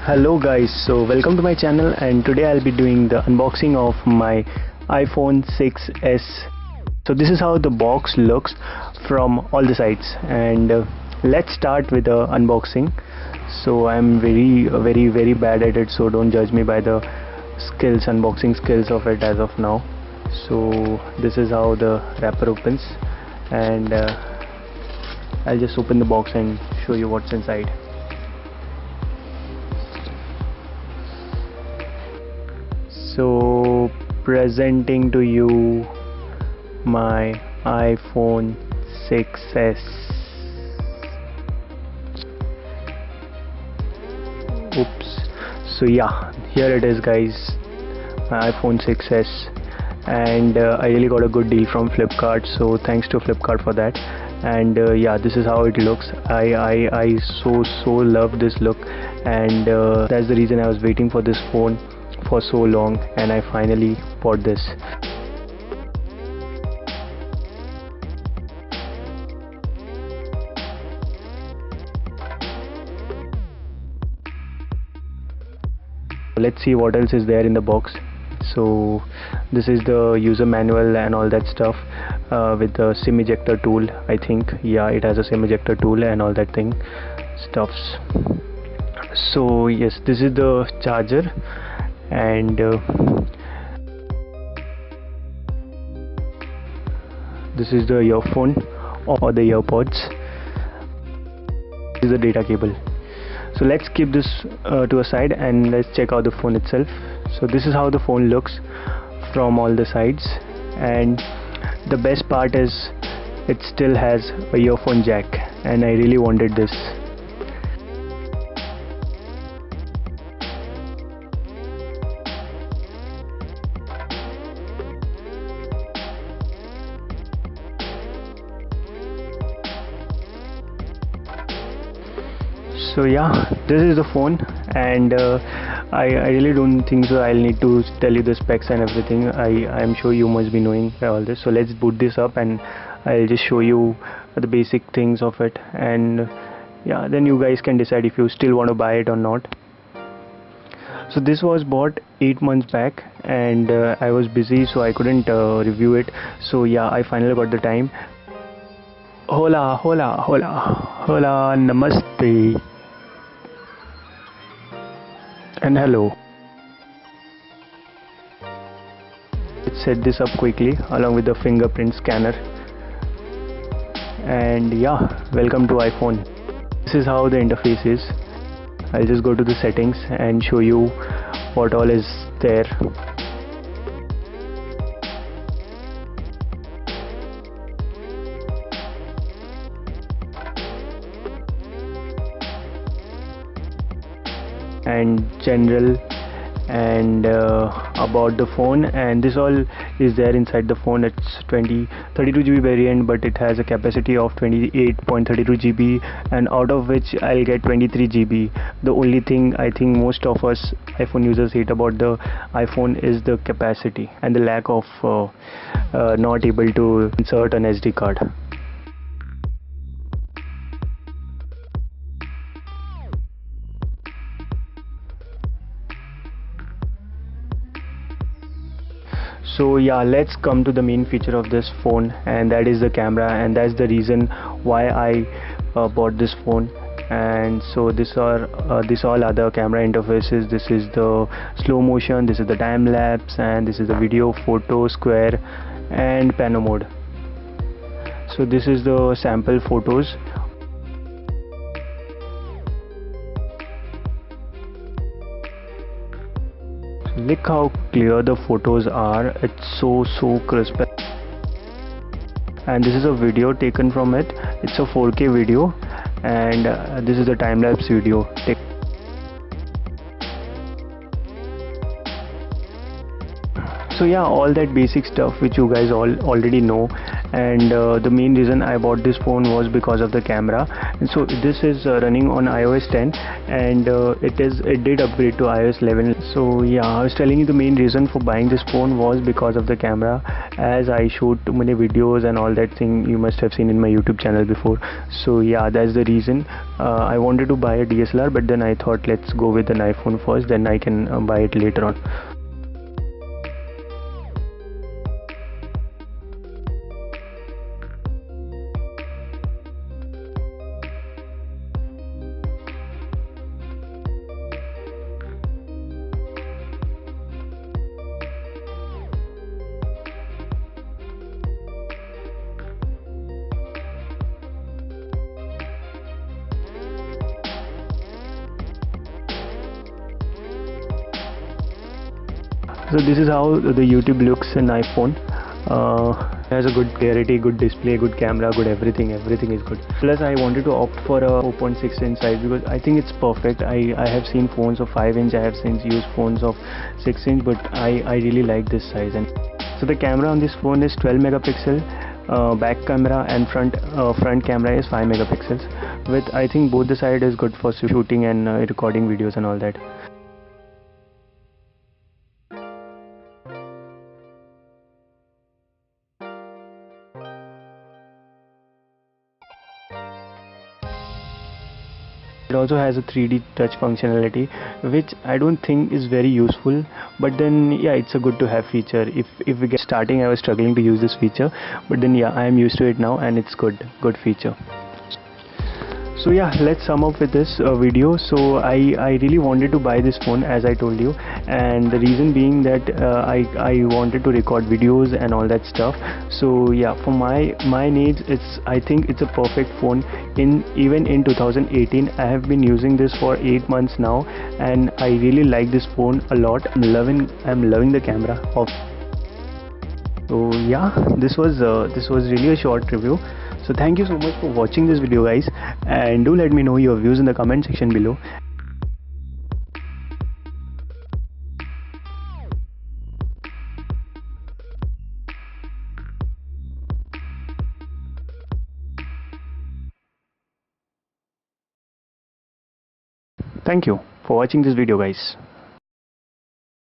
Hello guys, so welcome to my channel, and today I'll be doing the unboxing of my iPhone 6s. So this is how the box looks from all the sides, and let's start with the unboxing. So I'm very bad at it, so don't judge me by the unboxing skills of it as of now. So this is how the wrapper opens, and I'll just open the box and show you what's inside. So presenting to you my iPhone 6s. Oops. So yeah, here it is guys, my iPhone 6s, and I really got a good deal from Flipkart, so thanks to Flipkart for that. And yeah, this is how it looks. I so love this look, and that's the reason I was waiting for this phone for so long, and I finally bought this. Let's see what else is there in the box. So this is the user manual and all that stuff, with the SIM ejector tool. I think, yeah, it has a SIM ejector tool and all that thing stuffs. So yes, this is the charger, and this is the earphone or the earpods. This is the data cable. So let's keep this to a side, and let's check out the phone itself. So this is how the phone looks from all the sides, and the best part is it still has a earphone jack, and I really wanted this. So yeah, this is the phone, and I really don't think so I'll need to tell you the specs and everything. I'm sure you must be knowing all this. So let's boot this up, and I'll just show you the basic things of it, and yeah, then you guys can decide if you still want to buy it or not. So this was bought 8 months back, and I was busy, so I couldn't review it. So yeah, I finally got the time. Hola, namaste, and hello. Let's set this up quickly along with the fingerprint scanner, and yeah, welcome to iPhone. This is how the interface is. I'll just go to the settings and show you what all is there. And general, and about the phone, and this all is there inside the phone. It's 32 GB variant, but it has a capacity of 28.32 GB, and out of which I'll get 23 GB. The only thing I think most of us iPhone users hate about the iPhone is the capacity and the lack of not able to insert an SD card. So yeah, let's come to the main feature of this phone, and that is the camera, and that's the reason why I bought this phone. And so this all other camera interfaces. This is the slow motion, this is the time lapse, and this is the video, photo, square, and pano mode. So this is the sample photos. Look how clear the photos are. It's so crisp. And this is a video taken from it. It's a 4K video, and this is the time-lapse video. So yeah, all that basic stuff which you guys all already know, and the main reason I bought this phone was because of the camera. And so this is running on iOS 10, and it did upgrade to iOS 11. So yeah, I was telling you the main reason for buying this phone was because of the camera, as I showed too many videos and all that thing you must have seen in my YouTube channel before. So yeah, that's the reason. I wanted to buy a DSLR, but then I thought let's go with an iPhone first, then I can buy it later on. So this is how the YouTube looks in iPhone. Has a good clarity, good display, good camera, good everything is good. Plus I wanted to opt for a 4.6 inch size because I think it's perfect. I have seen phones of 5 inch, I have seen used phones of 6 inch, but I really like this size. And so the camera on this phone is 12 megapixel, back camera, and front camera is 5 megapixels, with I think both the side is good for shooting and recording videos and all that. It also has a 3D touch functionality, which I don't think is very useful, but then yeah, it's a good to have feature. If we get starting, I was struggling to use this feature, but then yeah, I am used to it now, and it's good feature. So yeah, let's sum up with this video. So I really wanted to buy this phone, as I told you, and the reason being that I wanted to record videos and all that stuff. So yeah, for my needs, I think it's a perfect phone. Even in 2018, I have been using this for 8 months now, and I really like this phone a lot. I'm loving the camera of. So yeah, this was really a short review. So thank you so much for watching this video, guys, and do let me know your views in the comment section below. Thank you for watching this video, guys.